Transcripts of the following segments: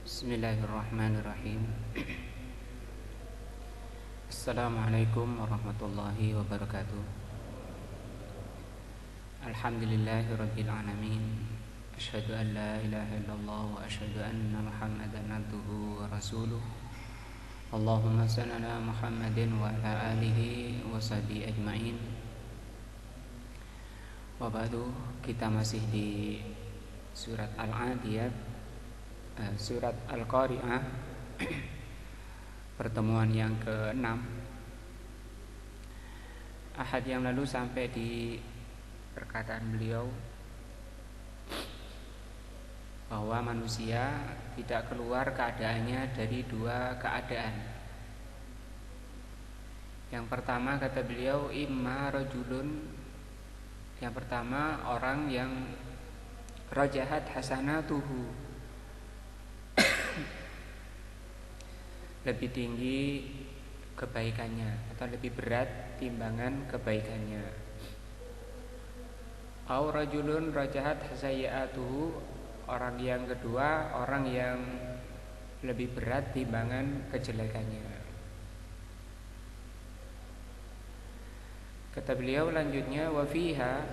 Bismillahirrahmanirrahim. Assalamualaikum warahmatullahi wabarakatuh. Alhamdulillahirabbil alamin. Asyhadu an la ilaha illallah wa asyhadu anna Muhammadan abduhu wa rasuluh. Allahumma shalli ala Muhammadin wa ala alihi wa sahbihi ajmain. Wa ba'du, kita masih di surat Al-Adiyat, surat Al-Qari'ah, pertemuan yang ke-6. Ahad yang lalu sampai di perkataan beliau bahwa manusia tidak keluar keadaannya dari dua keadaan. Yang pertama, kata beliau, imma rajulun, yang pertama orang yang rajahat hasanatuhu, lebih tinggi kebaikannya atau lebih berat timbangan kebaikannya. Au rajulun rajahat hasayiatuhu, orang yang kedua orang yang lebih berat timbangan kejelekannya. Kata beliau lanjutnya, wa fiha,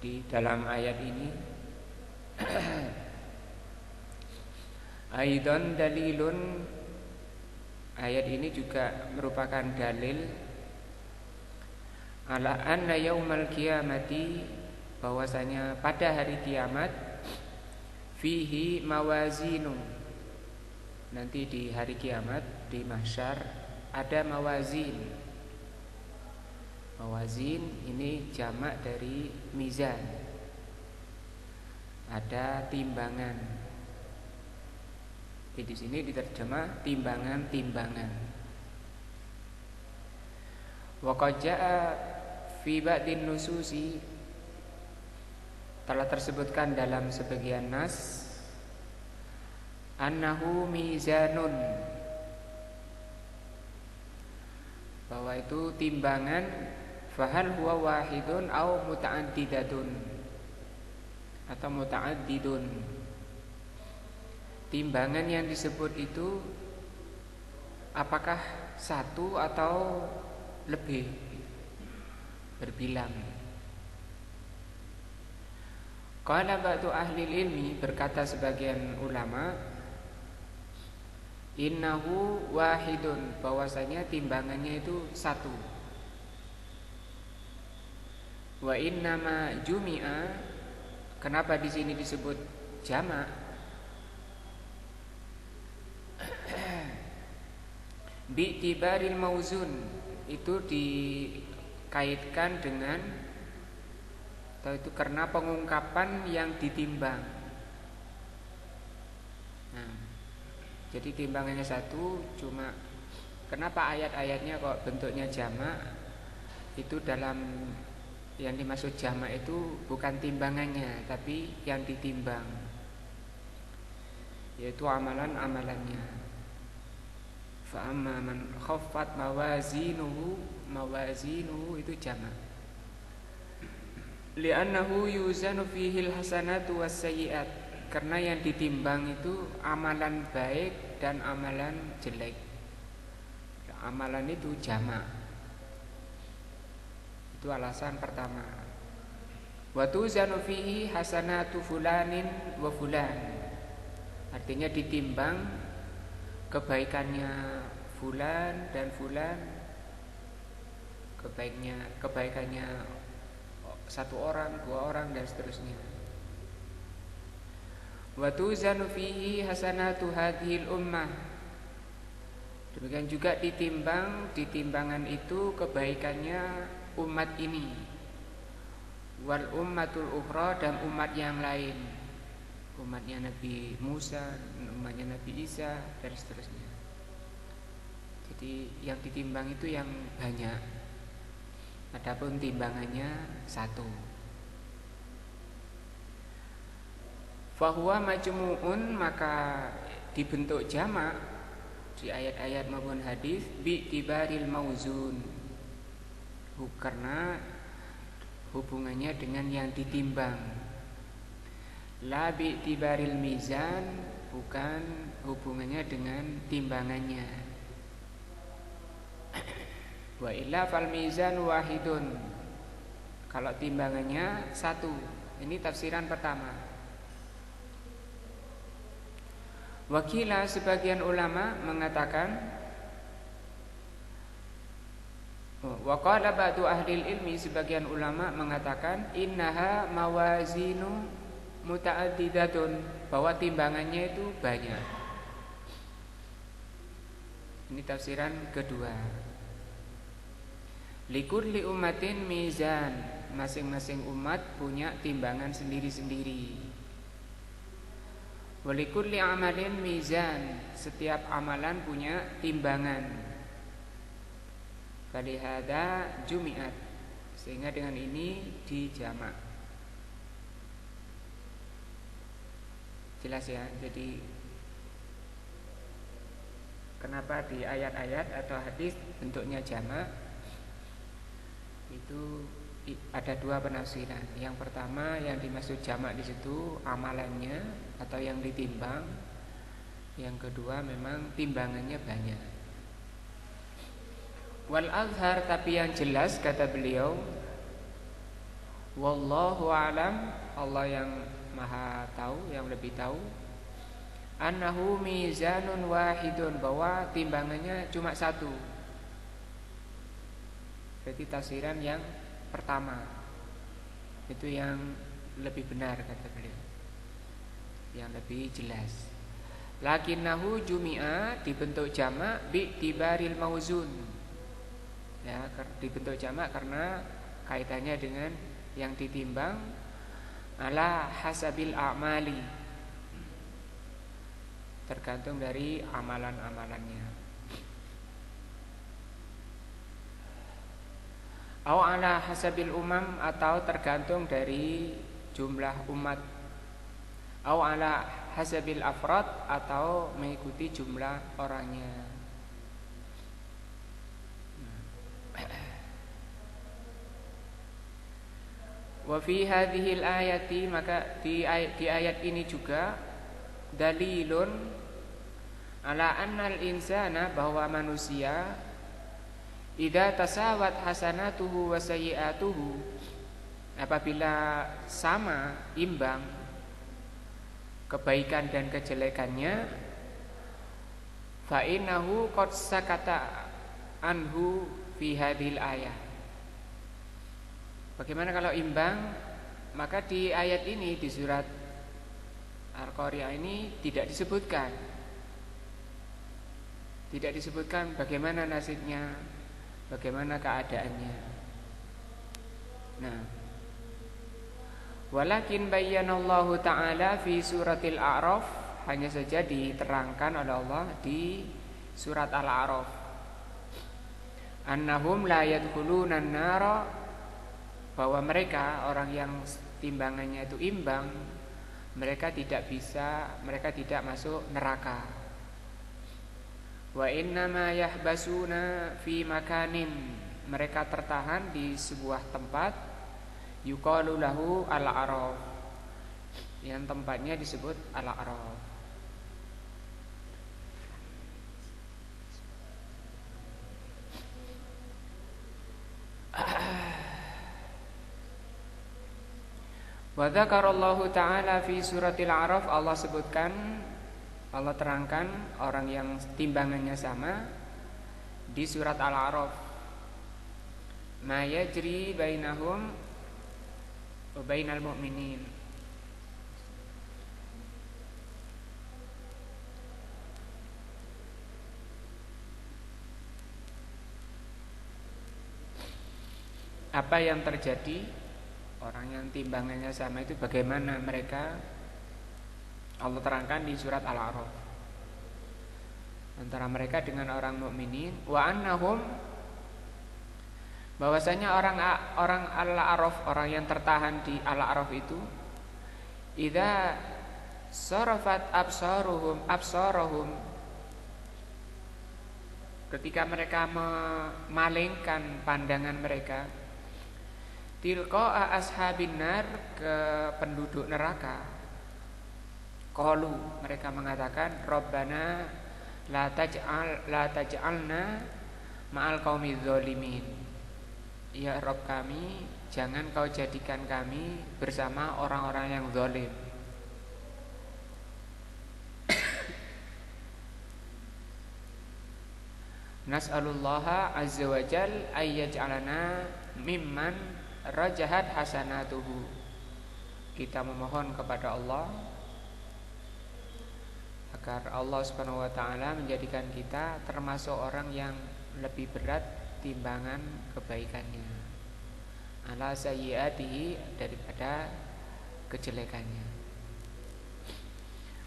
di dalam ayat ini aidan dalilun, ayat ini juga merupakan dalil ala anna yaumal qiyamati, bahwasanya pada hari kiamat, fihi mawazinu, nanti di hari kiamat di mahsyar ada mawazin. Mawazin ini jamak dari mizan, ada timbangan. Di sini diterjemah timbangan-timbangan. Wa qad jaa fi ba'din nususi, telah tersebutkan dalam sebagian nas, annahu mizanun, bahwa itu timbangan, fahal huwa wahidun au muta'addidatun, atau muta'addidun. Timbangan yang disebut itu apakah satu atau lebih, berbilang. Qala ba'du ahli ilmi, berkata sebagian ulama, innahu wahidun, bahwasanya timbangannya itu satu. Wa innama jumi'a, kenapa di sini disebut jamak? Bi'tibaril mauzun, itu dikaitkan dengan, atau itu karena pengungkapan yang ditimbang. Nah, jadi timbangannya satu, cuma kenapa ayat-ayatnya kok bentuknya jamak? Itu dalam yang dimaksud jamak itu bukan timbangannya, tapi yang ditimbang, yaitu amalan-amalannya. Fa amma man khaffat mawazinuhu, mawazinuhu itu jamak. Li'annahu yuzanu fihi alhasanatu wassayiat, karena yang ditimbang itu amalan baik dan amalan jelek. Amalan itu jamak. Itu alasan pertama. Wa tuzanu fihi hasanatu fulanin wa fulan, artinya ditimbang kebaikannya fulan dan fulan, kebaikannya satu orang, dua orang, dan seterusnya. Wa tuzanu fihi hasanatu hadhil ummah, demikian juga ditimbang, di timbangan itu kebaikannya umat ini, wal ummatul ukhra, dan umat yang lain, umatnya Nabi Musa, umatnya Nabi Isa, dan seterusnya. Jadi yang ditimbang itu yang banyak, adapun timbangannya satu. Fahuwa majmu'un, maka dibentuk jamak di ayat-ayat maupun hadis, bi'tibaril mauzun, karena hubungannya dengan yang ditimbang. La bi'tibaril mizan, bukan hubungannya dengan timbangannya. Wa illa fal mizan wahidun, kalau timbangannya satu. Ini tafsiran pertama. Wakila, sebagian ulama mengatakan, wa qala ba'du ahli ilmi, sebagian ulama mengatakan, innaha mawazinu muta'addidatun, bahwa timbangannya itu banyak. Ini tafsiran kedua. Likulli ummatin mizan, masing-masing umat punya timbangan sendiri-sendiri. Walikulli amalin mizan, setiap amalan punya timbangan. Falihada jumi'at, sehingga dengan ini dijamak. Jelas ya. Jadi kenapa di ayat-ayat atau hadis bentuknya jamak? Itu ada dua penafsiran. Yang pertama, yang dimaksud jamak di situ amalannya atau yang ditimbang. Yang kedua, memang timbangannya banyak. Wal azhar, tapi yang jelas kata beliau, wallahu alam, Allah yang maha tahu, yang lebih tahu, annahu mizanun wahidun, bahwa timbangannya cuma satu. Berarti tafsiran yang pertama itu yang lebih benar kata beliau, yang lebih jelas. Lakinnahu jumi'a, dibentuk jamak bi tibaril mauzun, ya, dibentuk jamak karena kaitannya dengan yang ditimbang, ala hasabil a'mali, tergantung dari amalan-amalannya. Au ala hasabil umam, atau tergantung dari jumlah umat. Au ala hasabil afrad, atau mengikuti jumlah orangnya. Wa fi hadhil ayati, maka di ayat ini juga dalilun ala annal insana, bahwa manusia idza tasawat hasanatuhu wa sayyi'atuhu, apabila sama, imbang kebaikan dan kejelekannya, fa innahu qad sakata anhu fi hadhil ayah. Bagaimana kalau imbang? Maka di ayat ini, di surat Al-Qari'ah ini tidak disebutkan. Tidak disebutkan bagaimana nasibnya, bagaimana keadaannya. Nah, walakin bayyanallahu ta'ala fi suratil A'raf, hanya saja diterangkan oleh Allah di surat Al-A'raf, annahum la yadkhuluna an-nara, bahwa mereka, orang yang timbangannya itu imbang, mereka tidak masuk neraka. Wa innama yahbasuna fi makanin, mereka tertahan di sebuah tempat, yuqalu lahu al-a'raf, yang tempatnya disebut al-a'raf. Wa dzakarallahu ta'ala fi suratil a'raf, Allah sebutkan, Allah terangkan orang yang timbangannya sama di surat Al-A'raf. Ma yajri bainahum wa bainal mu'minin. Apa yang terjadi orang yang timbangannya sama itu, bagaimana mereka, Allah terangkan di surat Al-A'raf, antara mereka dengan orang mukminin. Wa annahum, bahwasanya orang Al-A'raf, orang yang tertahan di Al-A'raf itu, idza sarafat absaruhum, ketika mereka memalingkan pandangan mereka, tilqa'a ashabin nar, ke penduduk neraka, Qalu, mereka mengatakan, Rabbana la taj'alna ma'al qaumidz zalimin. Ya Rabb kami, jangan kau jadikan kami bersama orang-orang yang zalim. Nas'alullaha azza wa jal ayyaj'alana mimman rajahat hasanatuhu. Kita memohon kepada Allah agar Allah Subhanahu wa taala menjadikan kita termasuk orang yang lebih berat timbangan kebaikannya, ala sayyiatihi, daripada kejelekannya.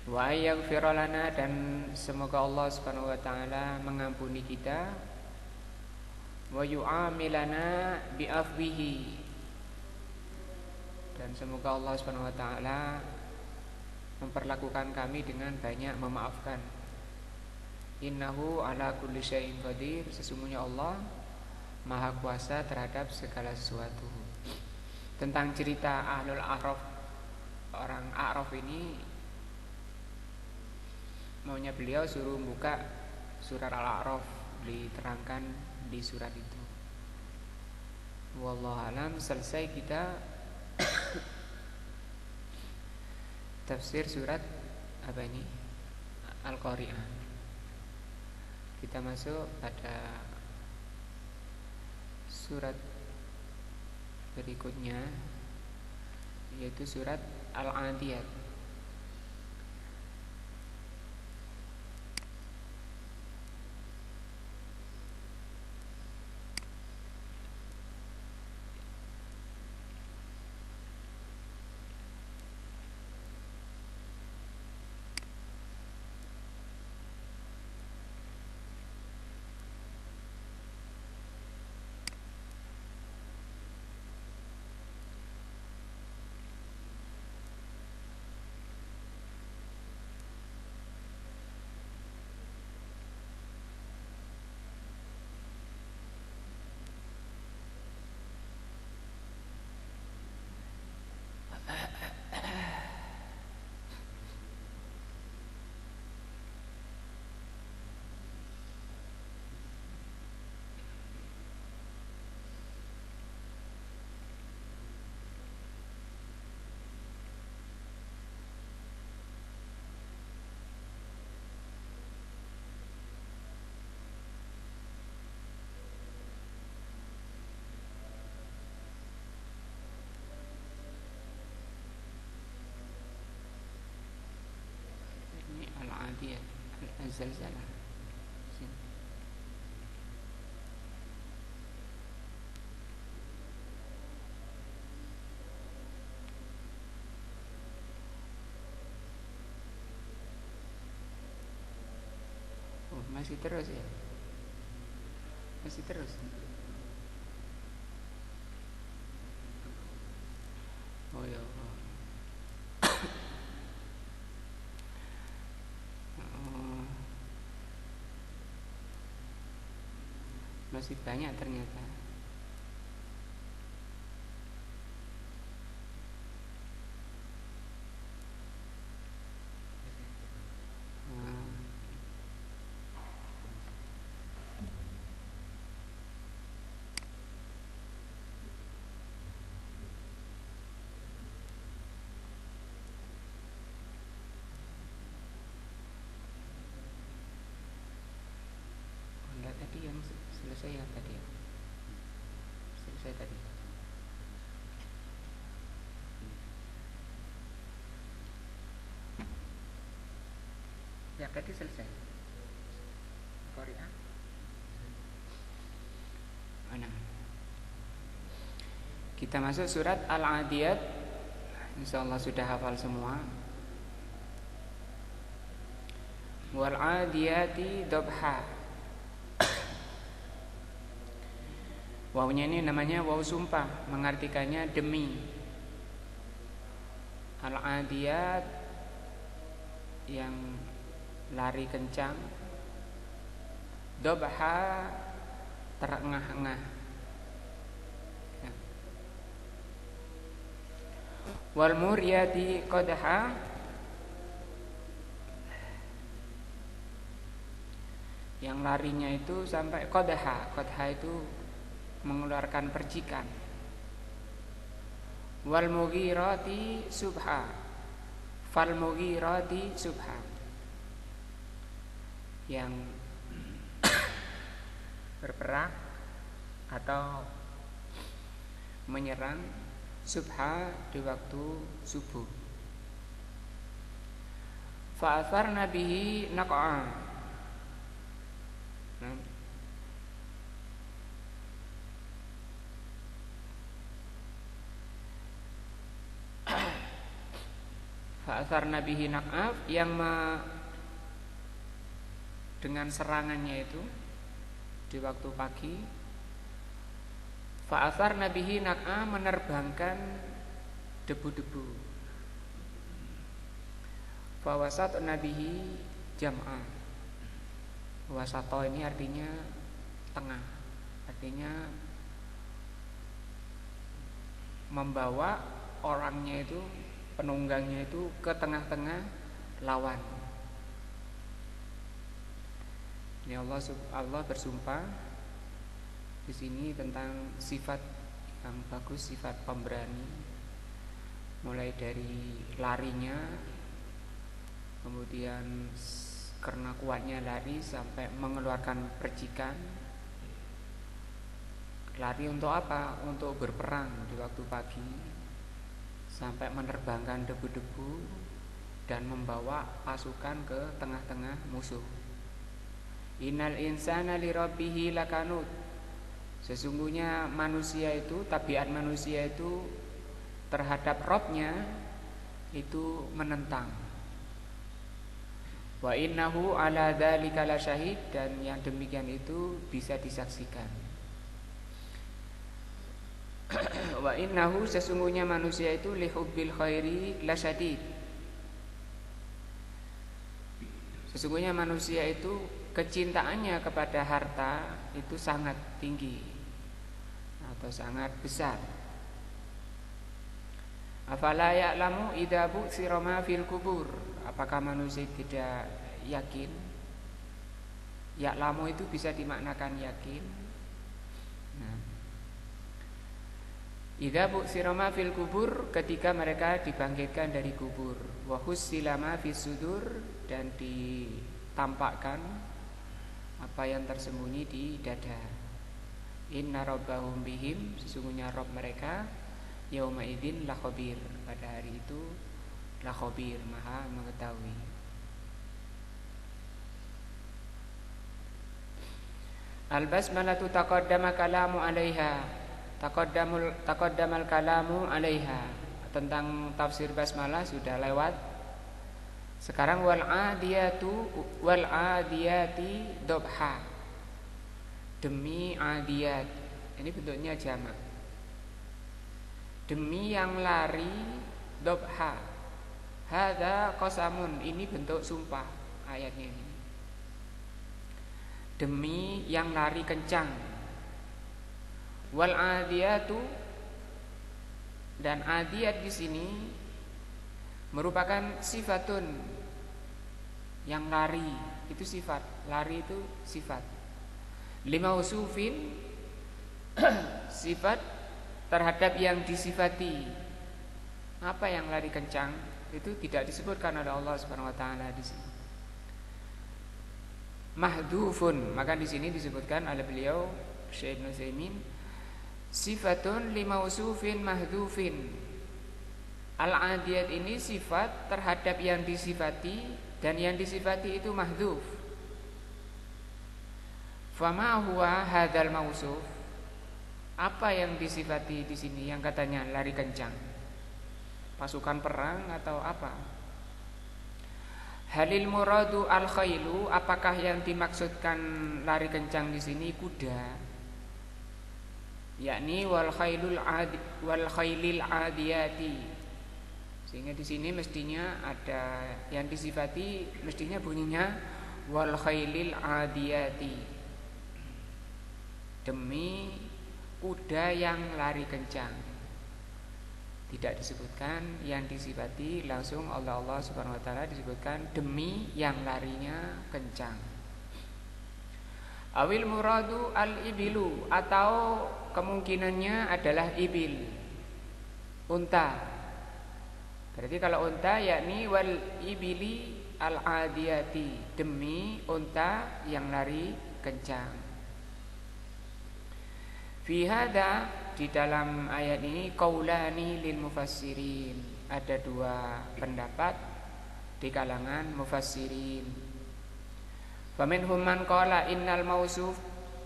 Wa yaghfir lana, dan semoga Allah Subhanahu wa taala mengampuni kita. Wa yu'amilana bi'afwihi, dan semoga Allah Subhanahu wa taala memperlakukan kami dengan banyak memaafkan. Innahu ala kulli syai'in qadir, sesungguhnya Allah Maha kuasa terhadap segala sesuatu. Tentang cerita Ahlul A'raf, orang A'raf ini, maunya beliau suruh buka surat Al-A'raf, diterangkan di surat itu. Wallahu alam. Selesai kita tafsir surat apa ini? Al-Qari'ah. Kita masuk pada surat berikutnya, yaitu surat Al-Adiyat. Al-Adiyat, Al-Zalzalah. Oh, masih terus ya? Masih terus. Oh ya Allah. Masih banyak ternyata. Enggak, tadi yang selesai yang tadi ya. Selesai tadi. Ya tadi selesai. Korea. Mana? Kita masuk surat Al-Adiyat. Insyaallah sudah hafal semua. Wal 'adiyati dhabha. Wawunya ini namanya waw sumpah, mengartikannya demi. Al-Adiyat yang lari kencang, dhabha terengah-engah. Wal muriyati qadha, Yang larinya itu sampai qadha. Qadha itu mengeluarkan percikan. Wal mughirati subha. Fal mughirati subha. Yang berperang atau menyerang subha di waktu subuh. Fa'atharna bihi naq'a. Fa'atharna bihi naq'a yang dengan serangannya itu di waktu pagi. Fa'atharna bihi naq'a menerbangkan debu-debu. Fawasatna bihi jam'a. Wasato ini artinya tengah. Artinya membawa orangnya itu, penunggangnya itu ke tengah-tengah lawan. Ini Allah bersumpah di sini tentang sifat yang bagus, sifat pemberani. Mulai dari larinya, kemudian karena kuatnya lari sampai mengeluarkan percikan. Lari untuk apa? Untuk berperang di waktu pagi, sampai menerbangkan debu-debu dan membawa pasukan ke tengah-tengah musuh. Innal insana lirabbih lakanut. Sesungguhnya manusia itu, tabiat manusia itu terhadap Rabbnya itu menentang. Wa innahu ala dzalika lasyahid, dan yang demikian itu bisa disaksikan. Wa innahu, sesungguhnya manusia itu lihubbil khairi lasyadid. Sesungguhnya manusia itu kecintaannya kepada harta itu sangat tinggi atau sangat besar. Afala ya'lamu idza bu'sira ma fil kubur. Apakah manusia tidak yakin? Ya'lamu itu bisa dimaknakan yakin. Nah, idza bu'sira ma fil kubur, ketika mereka dibangkitkan dari kubur. Wa hussila ma fis sudur, dan ditampakkan apa yang tersembunyi di dada. Inna rabbahum bihim, sesungguhnya Rabb mereka yauma idzin la khabir, pada hari itu la khabir, maha mengetahui. Al-basmalatu taqaddama kalamu 'alaiha. Taqaddamal kalamu 'alaiha. Tentang tafsir basmalah sudah lewat. Sekarang wal adiyati dobha. Demi adiyat, ini bentuknya jamak. Demi yang lari dobha. Hadza qasamun, ini bentuk sumpah ayatnya ini. Demi yang lari kencang. Wal adiyatu, dan adiyat di sini merupakan sifatun, yang lari itu sifat, lari itu sifat. Lima usufin, sifat terhadap yang disifati. Apa yang lari kencang itu tidak disebutkan oleh Allah Subhanahu wa taala di sini. Mahdhufun, maka di sini disebutkan oleh beliau Syekh Ibnu Utsaimin, sifatun lima usufin mahdhufin. Al-adiyat ini sifat terhadap yang disifati, dan yang disifati itu mahdhuf. Fama huwa hadzal mausuf? Apa yang disifati di sini yang katanya lari kencang? Pasukan perang atau apa? Halil muradu al-khailu, apakah yang dimaksudkan lari kencang di sini kuda? Yakni wal khailil adiyati. Sehingga di sini mestinya ada yang disifati, mestinya bunyinya wal khailil adiyati, demi kuda yang lari kencang. Tidak disebutkan yang disifati, langsung Allah Subhanahu wa taala disebutkan demi yang larinya kencang. Awil muradu al-ibilu, atau kemungkinannya adalah ibil, unta. Berarti kalau unta yakni wal ibili al-adiyati, demi unta yang lari kencang. Fi hada, di dalam ayat ini qaulani lil mufassirin, ada dua pendapat di kalangan mufassirin. Faminhum man qala innal mausuf,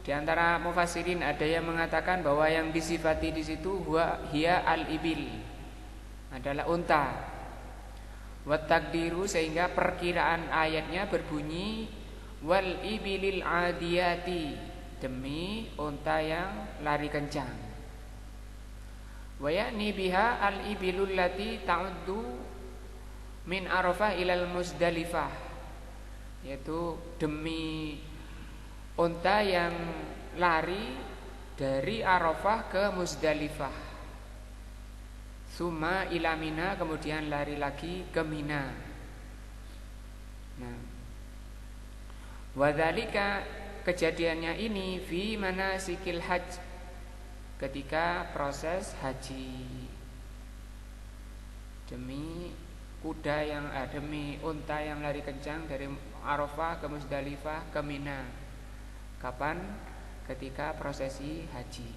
di antara mufassirin ada yang mengatakan bahwa yang disifati di situ hiya al-ibil, adalah unta. Wa takdiru, sehingga perkiraan ayatnya berbunyi wal ibilil adiyati, demi unta yang lari kencang. Wa ya'ni biha al-ibilul lati ta'uddu min Arafah ilal Muzdalifah, yaitu demi unta yang lari dari Arafah ke Muzdalifah, summa ila Mina, kemudian lari lagi ke Mina. Nah, wadzalika, kejadiannya ini fi manasikil hajj, ketika proses haji, demi kuda yang demi unta yang lari kencang dari Arafah ke Muzdalifah ke Mina. Kapan? Ketika prosesi haji.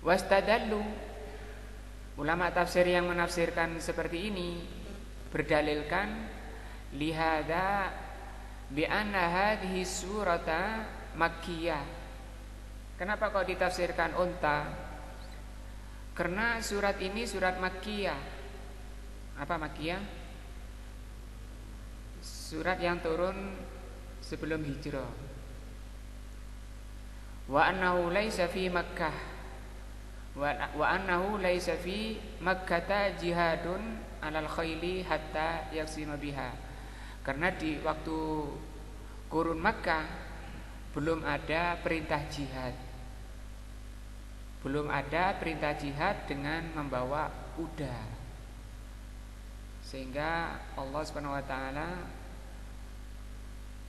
Wastadallu, ulama tafsir yang menafsirkan seperti ini berdalilkan lihada bi anna hadhihi surata makkiyah. Kenapa kok ditafsirkan unta? Karena surat ini surat makkiyah. Apa makkiyah? Surat yang turun sebelum hijrah. Wa annahu laisa fi Makkah wa annahu laisa fi Makkah jihadun alal khayli hatta yaksima biha. Karena di waktu kurun Makkah belum ada perintah jihad. Belum ada perintah jihad dengan membawa kuda. Sehingga Allah Subhanahu wa taala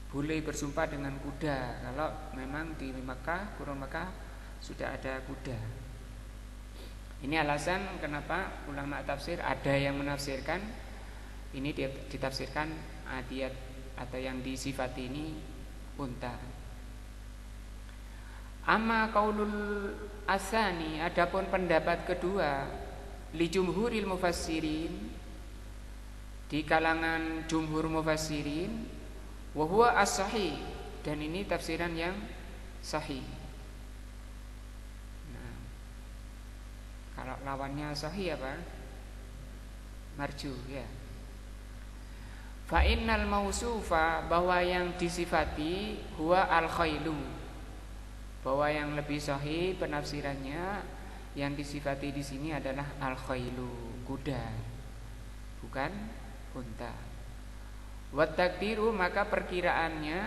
boleh bersumpah dengan kuda kalau memang di Makkah, kurun Makkah sudah ada kuda. Ini alasan kenapa ulama tafsir ada yang menafsirkan ini ditafsirkan adiyat atau yang disifati ini unta. Amma qaulul asani, adapun pendapat kedua, li jumhuril mufassirin, di kalangan jumhur mufassirin, wa huwa as-sahih, dan ini tafsiran yang sahih. Nah, kalau lawannya sahih apa? Marju, ya. Fa innal mausufa, bahwa yang disifati huwa al-khailu, bahwa yang lebih sahih penafsirannya yang disifati di sini adalah al-khailu, kuda, bukan unta. Wat takdiru, maka perkiraannya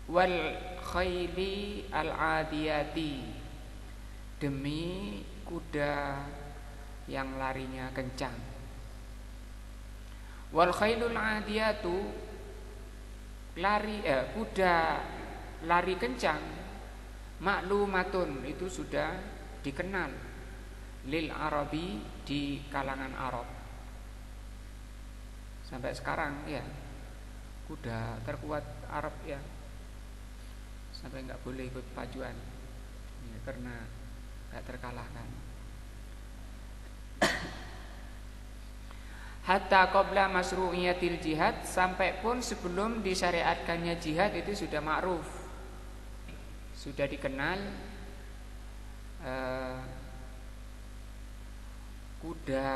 wal khayli al adiyati, demi kuda yang larinya kencang. Wal khaylul adiyatu, kuda lari kencang, maklumatun, itu sudah dikenal lil arabi, di kalangan Arab. Sampai sekarang ya, kuda terkuat Arab ya, sampai nggak boleh ikut pajuan ya, karena nggak terkalahkan. Hatta qabla masru'iyatil jihad, sampai pun sebelum disyariatkannya jihad itu sudah ma'ruf, sudah dikenal kuda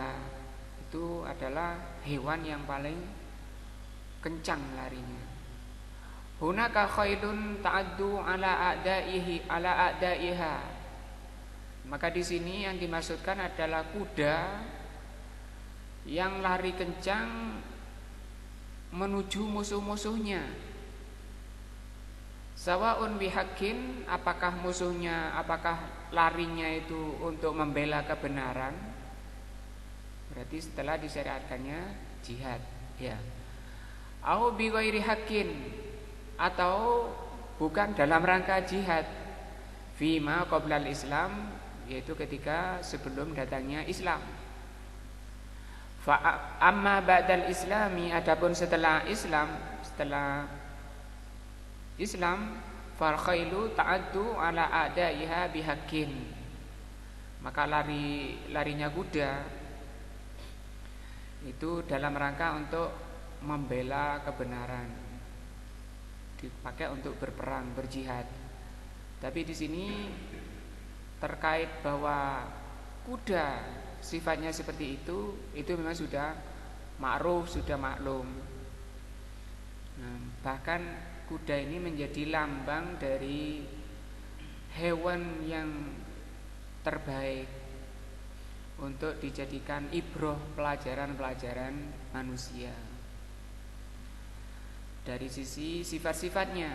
itu adalah hewan yang paling kencang larinya. Hunaka khailun ta'addu ala a'daiha. Maka di sini yang dimaksudkan adalah kuda yang lari kencang menuju musuh-musuhnya. Sawaun bihaqqin, apakah larinya itu untuk membela kebenaran? Berarti setelah disyariatkannya jihad, ya. Au bi ghairi haqqin, atau bukan dalam rangka jihad. Fima qoblal Islam, yaitu ketika sebelum datangnya Islam. Fa amma ba'dal Islami, adapun setelah Islam fal khailu ta'addu ala a'daiha bihaqqin. Maka larinya kuda itu dalam rangka untuk membela kebenaran, dipakai untuk berperang, berjihad. Tapi di sini terkait bahwa kuda sifatnya seperti itu memang sudah ma'ruf, sudah maklum. Nah, bahkan kuda ini menjadi lambang dari hewan yang terbaik untuk dijadikan ibroh, pelajaran-pelajaran manusia. Dari sisi sifat-sifatnya,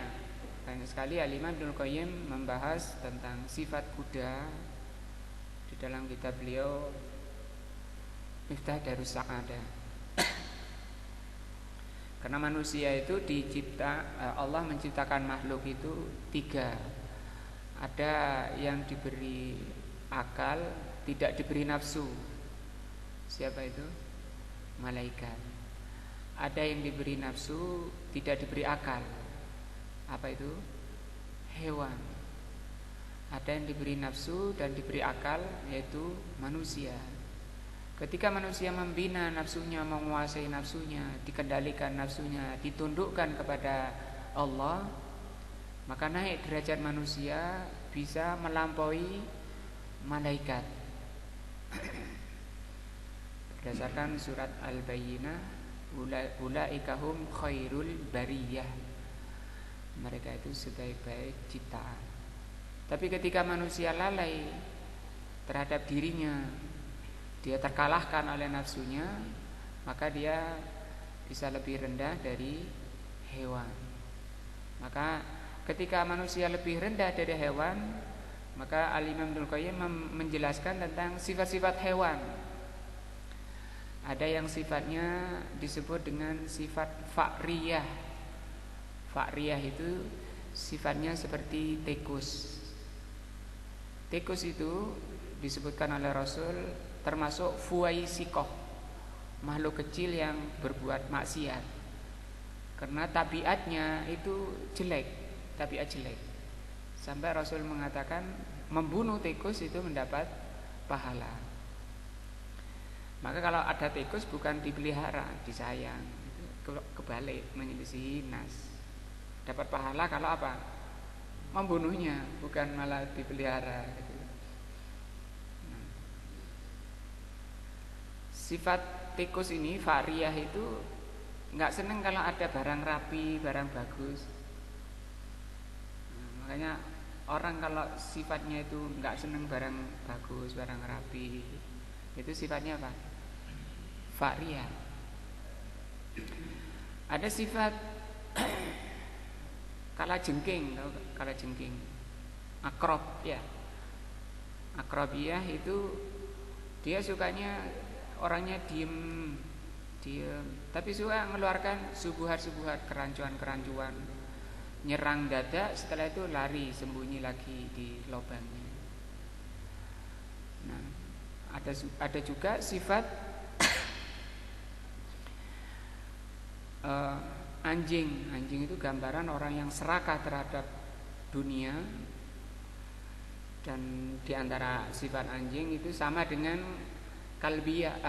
banyak sekali Al-Imam Ibnul Qayyim membahas tentang sifat kuda di dalam kitab beliau Miftah Darus Sa'adah. Karena manusia itu Allah menciptakan makhluk itu 3. Ada yang diberi akal, tidak diberi nafsu. Siapa itu? Malaikat. Ada yang diberi nafsu, tidak diberi akal. Apa itu? Hewan. Ada yang diberi nafsu dan diberi akal, yaitu manusia. Ketika manusia membina nafsunya, menguasai nafsunya, dikendalikan nafsunya, ditundukkan kepada Allah, maka naik derajat manusia, bisa melampaui malaikat. Berdasarkan surat Al-Bayyinah, ulaika hum khairul bariyah, mereka itu sebaik-baik ciptaan. Tapi ketika manusia lalai terhadap dirinya, dia terkalahkan oleh nafsunya, maka dia bisa lebih rendah dari hewan. Maka ketika manusia lebih rendah dari hewan, maka Al-Imam Ibnul Qayyim menjelaskan tentang sifat-sifat hewan. Ada yang sifatnya disebut dengan sifat fa'riyah. Fa'riyah itu sifatnya seperti tikus. Tikus itu disebutkan oleh Rasul termasuk fuwaisikoh, makhluk kecil yang berbuat maksiat. Karena tabiatnya itu jelek, tabiat jelek. Sampai Rasul mengatakan membunuh tikus itu mendapat pahala. Maka kalau ada tikus bukan dipelihara, disayang, kebalik, menyelisihi nas. Dapat pahala kalau apa? Membunuhnya, bukan malah dipelihara. Sifat tikus ini, fariyah itu nggak seneng kalau ada barang rapi, barang bagus. Makanya orang kalau sifatnya itu nggak seneng barang bagus, barang rapi, itu sifatnya apa? Fariyah. Ada sifat kalajengking, akrob ya. Akrobiyah itu dia sukanya orangnya diem, tapi suka mengeluarkan subuhat-subuhat, kerancuan-kerancuan, nyerang dada, setelah itu lari sembunyi lagi di lubangnya. Nah, ada juga sifat anjing. Anjing itu gambaran orang yang serakah terhadap dunia. Dan diantara sifat anjing itu sama dengan kalbiyah,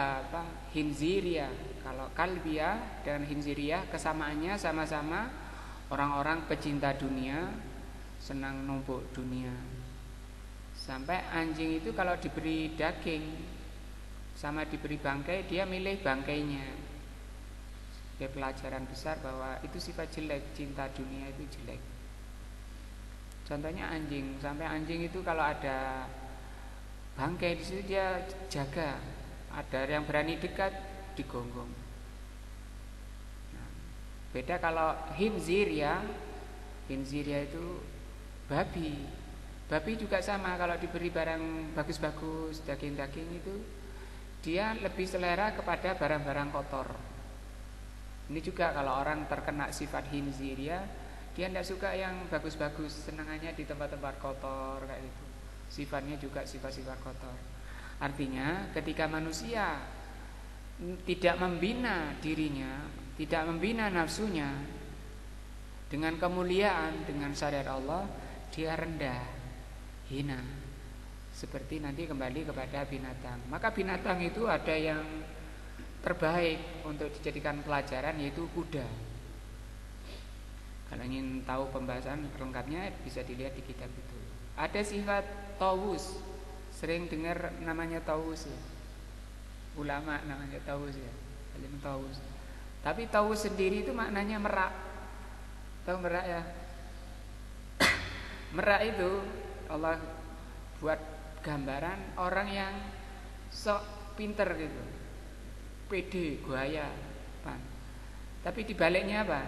hinziriyah. Kalau kalbiyah dan hinziriyah kesamaannya sama-sama orang-orang pecinta dunia, senang numpuk dunia. Sampai anjing itu kalau diberi daging sama diberi bangkai, dia milih bangkainya. Sebagai pelajaran besar bahwa itu sifat jelek, cinta dunia itu jelek. Contohnya anjing, sampai anjing itu kalau ada bangkai di situ dia jaga. Ada yang berani dekat, digonggong. Nah, beda kalau hinziriyah itu babi. Babi juga sama, kalau diberi barang bagus-bagus, daging-daging itu dia lebih selera kepada barang-barang kotor. Ini juga kalau orang terkena sifat hinziriyah, Dia tidak suka yang bagus-bagus, senangannya di tempat-tempat kotor kayak itu. Sifatnya juga sifat-sifat kotor. Artinya ketika manusia tidak membina dirinya, tidak membina nafsunya dengan kemuliaan, dengan syariat Allah, dia rendah, hina. Seperti nanti kembali kepada binatang. Maka binatang itu ada yang terbaik untuk dijadikan pelajaran, yaitu kuda. Kalau ingin tahu pembahasan lengkapnya bisa dilihat di kitab itu. Ada sifat tawus. Sering dengar namanya tawus ya. Ulama namanya tawus ya. Alim tawus. Tapi tawus sendiri itu maknanya merak. Tahu merak ya? Merak itu Allah buat gambaran orang yang sok pinter gitu. Pede, gaya. Tapi dibaliknya apa?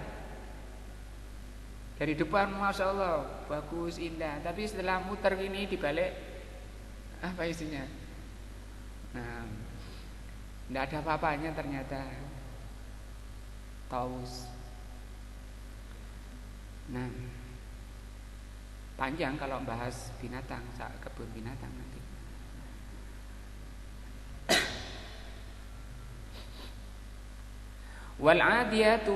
Dari depan Masya Allah bagus, indah. Tapi setelah muter gini dibalik, apa isinya? Nah, tidak ada apa-apanya ternyata. Taus. Nah, panjang kalau bahas binatang, kebun binatang nanti. Wal adiyatu,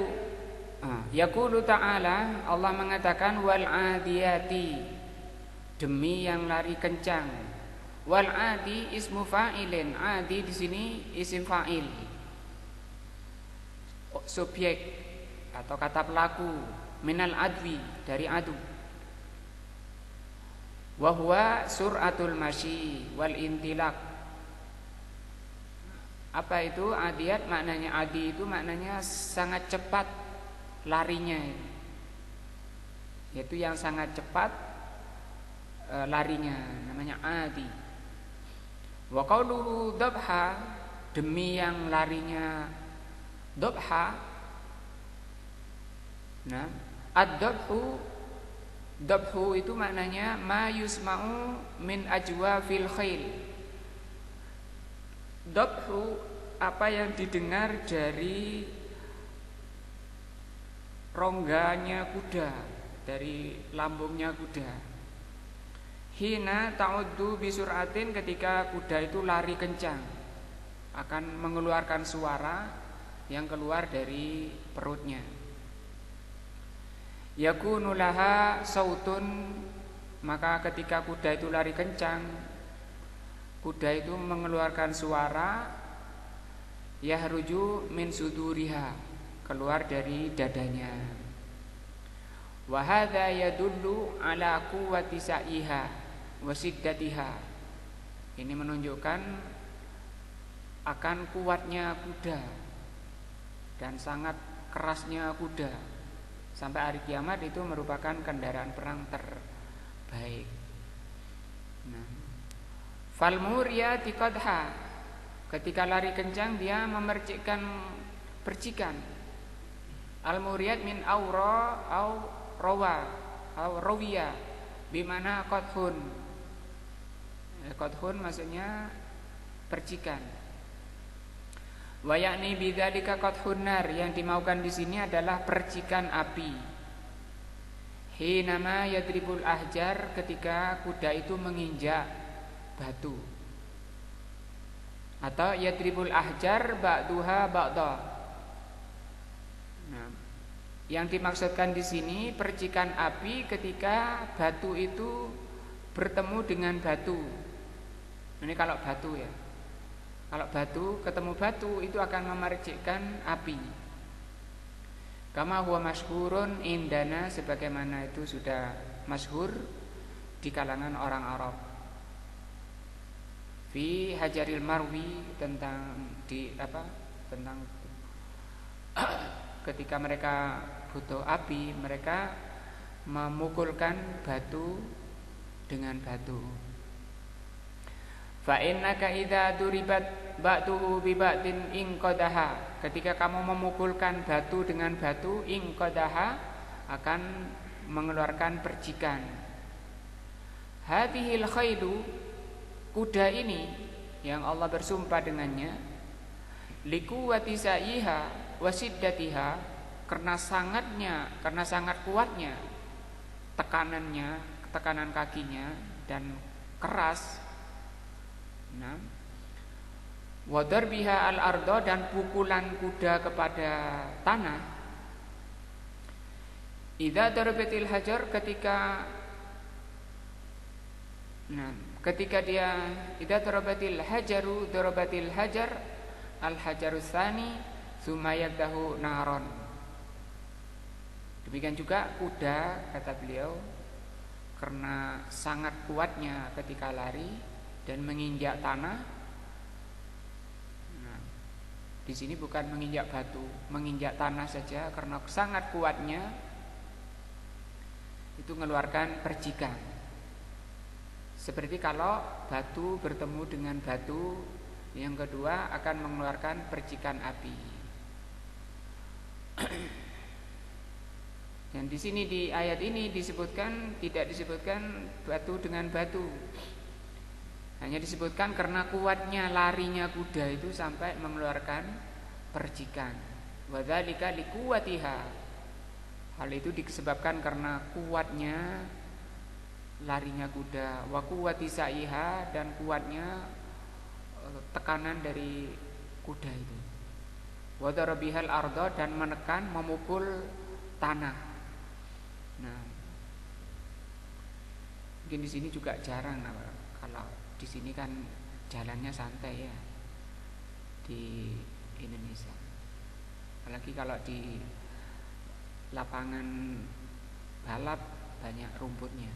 yaqulu ta'ala, Allah mengatakan wal adiyati, demi yang lari kencang. Wal adi ismu fa'ilin, adi di sini isim fa'il, subjek atau kata pelaku, minal adwi, dari adu. Wa huwa sur'atul masyi wal intilaq. Apa itu adiyat? Maknanya adi itu maknanya sangat cepat larinya, yaitu yang sangat cepat larinya, namanya adi. Wa qauluhu dabha, demi yang larinya dabha. Nah, ad-dabhu itu maknanya ma yusma'u min ajwafil khail. Dabhu, apa yang didengar dari rongganya kuda, dari lambungnya kuda. Hina ta'uddu bisuratin, ketika kuda itu lari kencang, akan mengeluarkan suara yang keluar dari perutnya. Yakunu laha sautun, maka ketika kuda itu lari kencang, kuda itu mengeluarkan suara, yahruju min suduriha, keluar dari dadanya. Wa hadza yadullu ala quwwati sa'iha wa siddatiha. Ini menunjukkan akan kuatnya kuda dan sangat kerasnya kuda. Sampai hari kiamat itu merupakan kendaraan perang terbaik. Nah, fal muriyati qadha, ketika lari kencang dia memercikkan percikan. Al muriyat min aura au rawa au rawiya, bimana qadhun. Qadhun maksudnya percikan. Wa yakni bidzalika qadhun nar, yang dimaukan di sini adalah percikan api. Hinama yadribul ahjar, ketika kuda itu menginjak batu, atau yadribul ahjar ba'duha ba'da. Nah, yang dimaksudkan di sini percikan api ketika batu itu bertemu dengan batu. Ini kalau batu ya. Kalau batu ketemu batu itu akan memercikkan api. Kama huwa masyhurun indana, sebagaimana itu sudah masyhur di kalangan orang Arab. Fi Hajaril Marwi, tentang ketika mereka butuh api, mereka memukulkan batu dengan batu. Fa innaka idza duribat ba'duhu bi ba'din inqadaha, ketika kamu memukulkan batu dengan batu, inqadaha, akan mengeluarkan percikan. Hadhil khailu, kuda ini yang Allah bersumpah dengannya, likuwati sa'iha wa siddatiha, karena sangat kuatnya tekanan kakinya dan keras. Nah, wa darbiha al-ardo, dan pukulan kuda kepada tanah. Idza darabatil hajar, ketika dia idza darabatil hajar al-hajarus tsani tsumma yaqdahu naron. Demikian juga kuda, kata beliau, karena sangat kuatnya ketika lari dan menginjak tanah. Di sini bukan menginjak batu, menginjak tanah saja, karena sangat kuatnya itu mengeluarkan percikan. Seperti kalau batu bertemu dengan batu, yang kedua akan mengeluarkan percikan api. Dan di sini di ayat ini tidak disebutkan batu dengan batu. Hanya disebutkan karena kuatnya larinya kuda itu sampai mengeluarkan percikan. Wa dzalika liquwatiha. Hal itu disebabkan karena kuatnya larinya kuda, wa quwwati sa'iha, dan kuatnya tekanan dari kuda itu. Wa darabihal arda, dan menekan, memukul tanah. Nah, mungkin di sini juga jarang kalau di sini kan jalannya santai ya di Indonesia. Apalagi kalau di lapangan balap banyak rumputnya.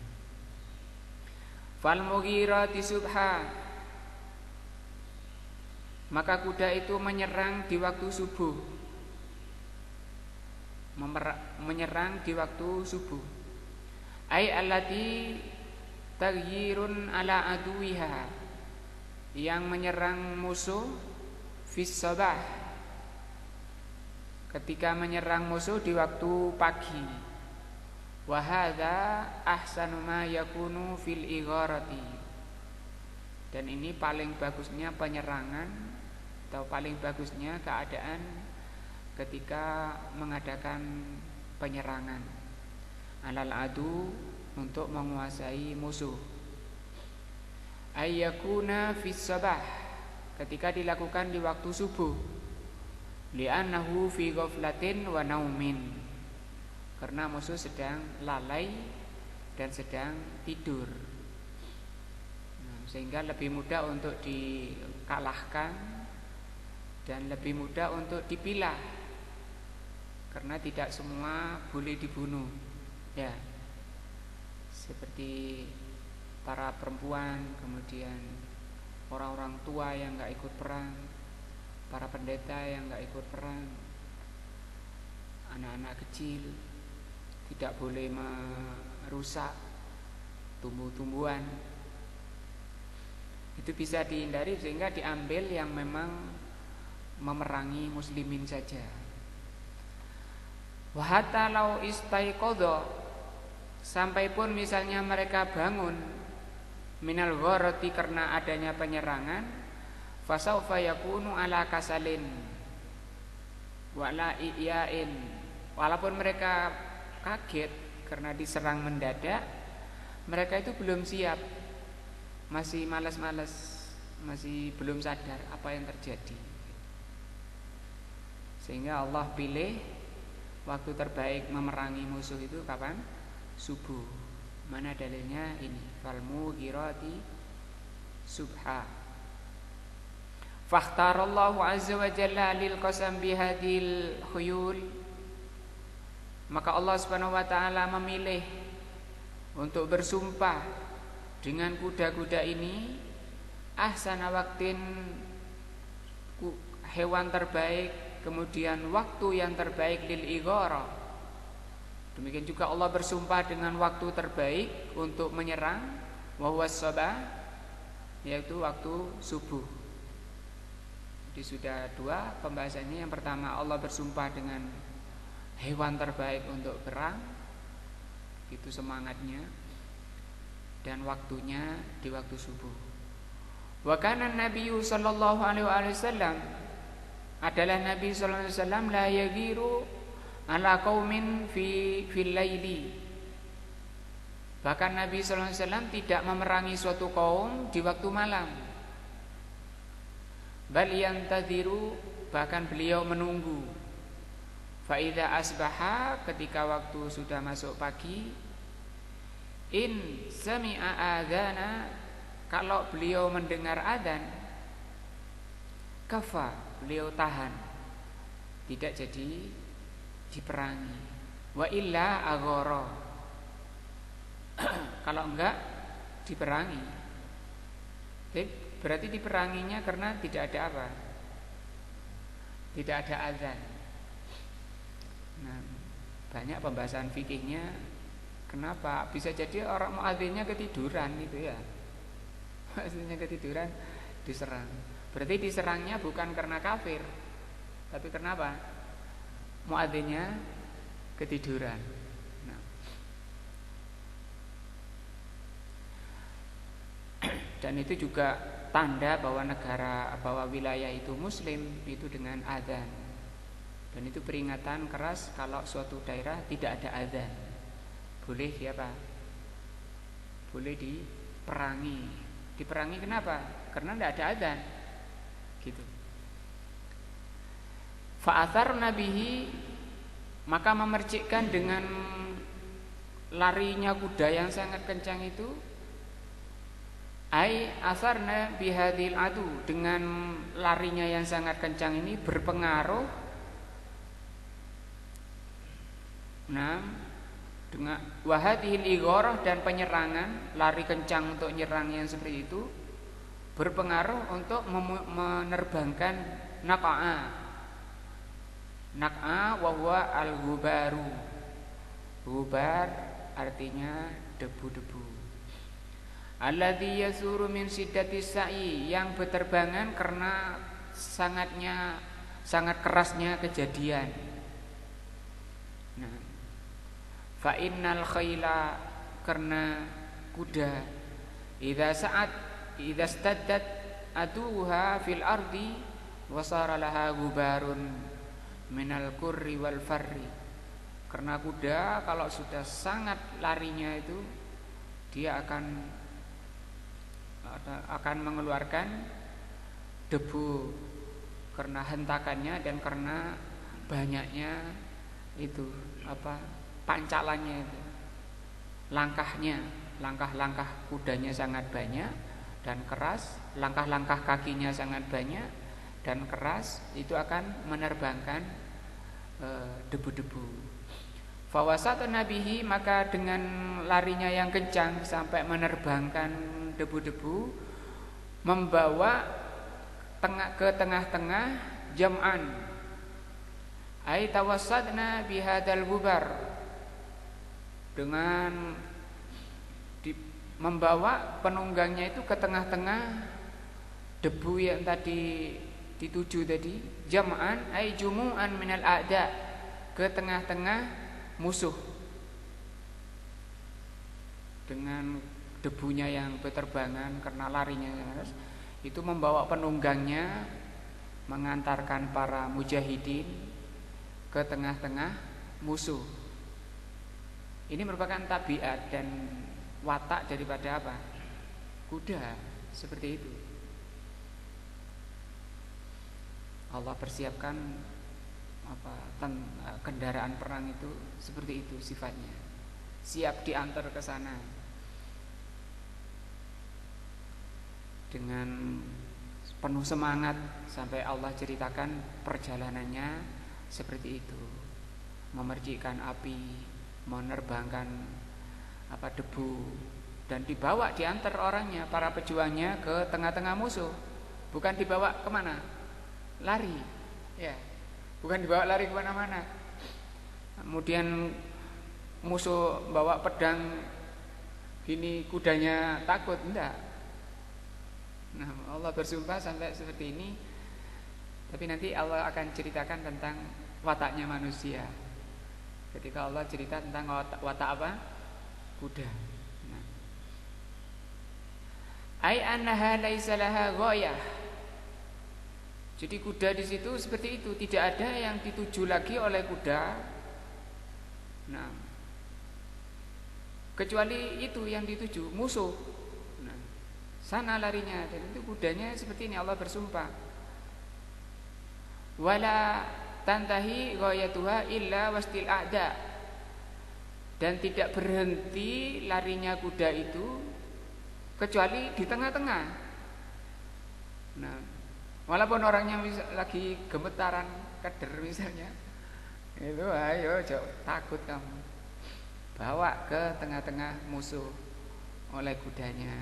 Fal mughirati subha, maka kuda itu menyerang di waktu subuh. Menyerang di waktu subuh. Ai allati taghyirun ala aduwiha, yang menyerang musuh fis sabah, ketika menyerang musuh di waktu pagi. Wa hadza ahsanu ma yakunu fil igharati, dan ini paling bagusnya penyerangan atau paling bagusnya keadaan ketika mengadakan penyerangan alal adu, untuk menguasai musuh. Ayyakuna fis sabah, ketika dilakukan di waktu subuh. Li'annahu fi ghaflatin wa naumin, karena musuh sedang lalai dan sedang tidur. Sehingga lebih mudah untuk dikalahkan dan lebih mudah untuk dipilah, karena tidak semua boleh dibunuh ya. Seperti para perempuan, kemudian orang-orang tua yang enggak ikut perang, para pendeta yang enggak ikut perang, anak-anak kecil, tidak boleh merusak tumbuh-tumbuhan. Itu bisa dihindari, sehingga diambil yang memang memerangi muslimin saja. Wa hatta law istaiqadha, sampai pun misalnya mereka bangun minal gharati, karena adanya penyerangan, fasaufa yakunu ala kasalin wala i'yain, walaupun mereka kaget karena diserang mendadak, mereka itu belum siap, masih malas-malas, masih belum sadar apa yang terjadi. Sehingga Allah pilih waktu terbaik memerangi musuh itu kapan? Subuh. Mana dalilnya? Ini fal mughirati subha. Fakhtarallahu azza wa jalla lil qasam bihadil khuyul, maka Allah Subhanahu wa taala memilih untuk bersumpah dengan kuda-kuda ini, ahsana waqtin, hewan terbaik, kemudian waktu yang terbaik lil ighara. Demikian juga Allah bersumpah dengan waktu terbaik untuk menyerang, wa huwas sabah, yaitu waktu subuh. Jadi sudah dua pembahasannya. Yang pertama, Allah bersumpah dengan hewan terbaik untuk perang, itu semangatnya, dan waktunya di waktu subuh. Wa kana Nabiyyu sallallahu alaihi wasallam, adalah Nabi sallallahu alaihi wasallam, la yaghiru ala qaumin fil laili. Bahkan Nabi sallallahu alaihi wasallam tidak memerangi suatu kaum di waktu malam. Bal yantadhiru, bahkan beliau menunggu. Fa idza asbaha, ketika waktu sudah masuk pagi, in sami'a adzana, kalau beliau mendengar adzan, kafa, beliau tahan, tidak jadi diperangi. Wa illa aghara, kalau enggak diperangi. Jadi berarti diperanginya karena tidak ada apa? Tidak ada azan. Nah, banyak pembahasan fikihnya. Kenapa? Bisa jadi orang muadzinnya ketiduran gitu ya. Muadzinnya ketiduran diserang. Berarti diserangnya bukan karena kafir, tapi karena apa? Muadzinnya ketiduran. Nah. Dan itu juga tanda bahwa wilayah itu muslim itu dengan adzan. Dan itu peringatan keras kalau suatu daerah tidak ada adzan. Boleh apa? Boleh diperangi. Diperangi kenapa? Karena tidak ada adzan. Gitu. Fa'athar nabihi, maka memercikkan dengan larinya kuda yang sangat kencang itu. Ai asarna bihadil adu, dengan larinya yang sangat kencang ini berpengaruh. Nah, dengan wahadil igharah, dan penyerangan, lari kencang untuk nyerang yang seperti itu berpengaruh untuk menerbangkan naqa'a. Naq'a wa huwa al-ghubaru. Ghubar artinya debu-debu. Alladzi yasuru min siddatis sa'i, yang berterbangan karena sangat kerasnya kejadian. Nah, fa innal khayla, karena kuda, idza staddat aduha fil ardi wasara laha gubarun minal kurri wal farri. Karena kuda kalau sudah sangat larinya itu, dia akan mengeluarkan debu karena hentakannya dan karena banyaknya itu pancalannya itu, langkah-langkah kudanya sangat banyak dan keras, langkah-langkah kakinya sangat banyak dan keras, itu akan menerbangkan debu-debu. Fawasat nabihi, maka dengan larinya yang kencang sampai menerbangkan debu-debu, membawa ke tengah-tengah jam'an, ai tawassadna bihadzal gubar, dengan membawa penunggangnya itu ke tengah-tengah debu yang tadi dituju tadi. Jam'an ai jumu'an minal a'da, ke tengah-tengah musuh, dengan debunya yang berterbangan karena larinya itu membawa penunggangnya mengantarkan para mujahidin ke tengah-tengah musuh. Ini merupakan tabiat dan watak daripada apa? Kuda, seperti itu. Allah persiapkan kendaraan perang itu seperti itu sifatnya, siap diantar ke sana dengan penuh semangat, sampai Allah ceritakan perjalanannya seperti itu, memercikan api, menerbangkan debu, dan dibawa, diantar orangnya, para pejuangnya ke tengah-tengah musuh, bukan dibawa kemana? Lari, ya, bukan dibawa lari kemana-mana. Kemudian musuh bawa pedang, gini kudanya takut, enggak. Nah, Allah bersumpah sampai seperti ini. Tapi nanti Allah akan ceritakan tentang wataknya manusia. Ketika Allah cerita tentang watak apa? Kuda. Nah. Ai annaha laisa laha ghayah. Jadi kuda di situ seperti itu, tidak ada yang dituju lagi oleh kuda Nah, kecuali itu yang dituju musuh. Nah, sana larinya. Dan itu kudanya seperti ini Allah bersumpah. Wala tantahi ghayatuha illa wastil a'da. Dan tidak berhenti larinya kuda itu kecuali di tengah-tengah. Nah, walaupun orangnya lagi gemetaran keder misalnya, itu ayo takut kamu, bawa ke tengah-tengah musuh oleh kudanya.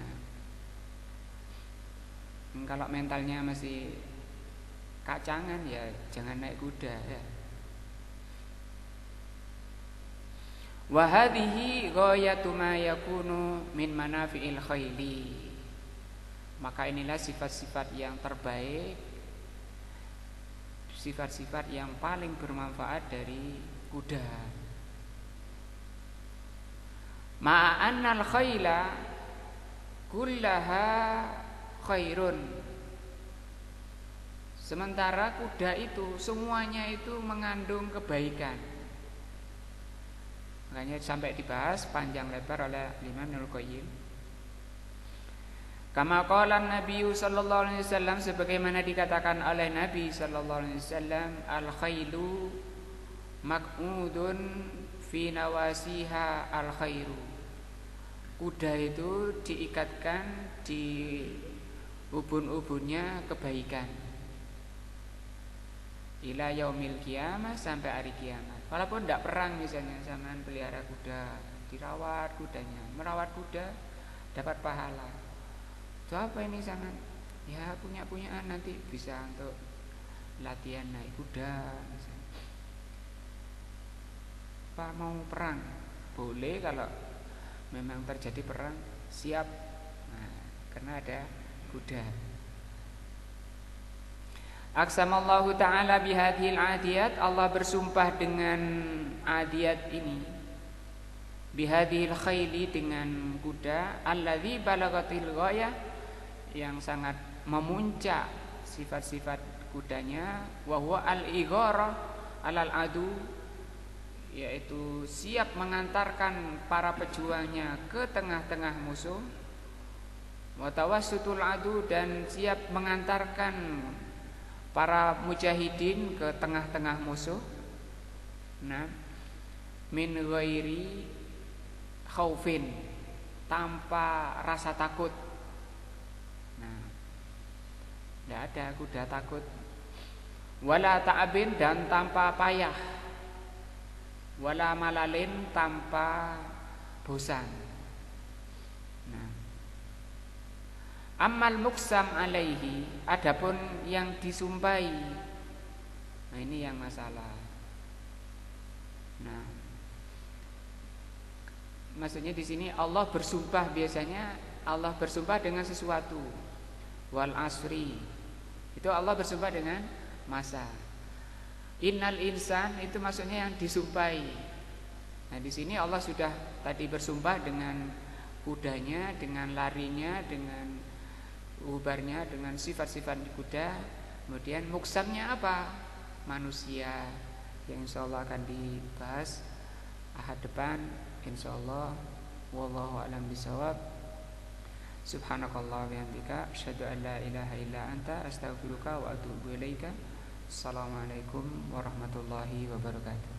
Kalau mentalnya masih kacangan ya jangan naik kuda ya. Wa hadhihi ghayatu ma yakunu min manafi'il khayli. Maka inilah sifat-sifat yang terbaik, sifat-sifat yang paling bermanfaat dari kuda. Ma'annal khayla kullaha khairun. Sementara kuda itu semuanya itu mengandung kebaikan. Makanya sampai dibahas panjang lebar oleh Imam Ibnu Qayyim. Kama qala Nabi sallallahu alaihi wasallam, sebagaimana dikatakan oleh Nabi sallallahu alaihi wasallam, al-khailu maq'udun fi nawasiha al-khairu. Kuda itu diikatkan di ubun-ubunnya kebaikan. Ila yaumil qiyamah, sampai hari kiamat. Walaupun tidak perang misalnya, zaman pelihara kuda, dirawat kudanya, merawat kuda dapat pahala. Itu apa ini sangat? Ya punya-punyaan nanti bisa untuk latihan naik kuda misalnya. Apa mau perang? Boleh kalau memang terjadi perang, siap. Nah, karena ada kuda. Aqsamallahu ta'ala bihadhil adiyat. Allah bersumpah dengan adiyat ini, bihadhil khayli, dengan kuda, alladzi balagatil ghayah, yang sangat memuncak sifat-sifat kudanya, wa huwa al-igharah alal adu, yaitu siap mengantarkan para pejuangnya ke tengah-tengah musuh, wa tawassutul adu, dan siap mengantarkan para mujahidin ke tengah-tengah musuh. Nah, min ghairi khaufin, tanpa rasa takut. Nah, tidak ada kuda takut. Wala ta'abin, dan tanpa payah. Wala malalin, tanpa bosan. Amal muqsam alaihi, adapun yang disumpahi, nah ini yang masalah. Nah, maksudnya di sini Allah bersumpah, biasanya Allah bersumpah dengan sesuatu. Wal asri, itu Allah bersumpah dengan masa. Innal insan, itu maksudnya yang disumpahi. Nah, di sini Allah sudah tadi bersumpah dengan kudanya, dengan larinya, dengan ubarnya, dengan sifat-sifat kuda. Kemudian muksamnya apa? Manusia, yang insyaallah akan dibahas ahad depan insyaallah. Wallahu a'lam bishawab. Subhanakallah wa bihamdika, asyhadu an la ilaha illa anta, astaghfiruka wa atubu ilaika. Assalamualaikum warahmatullahi wabarakatuh.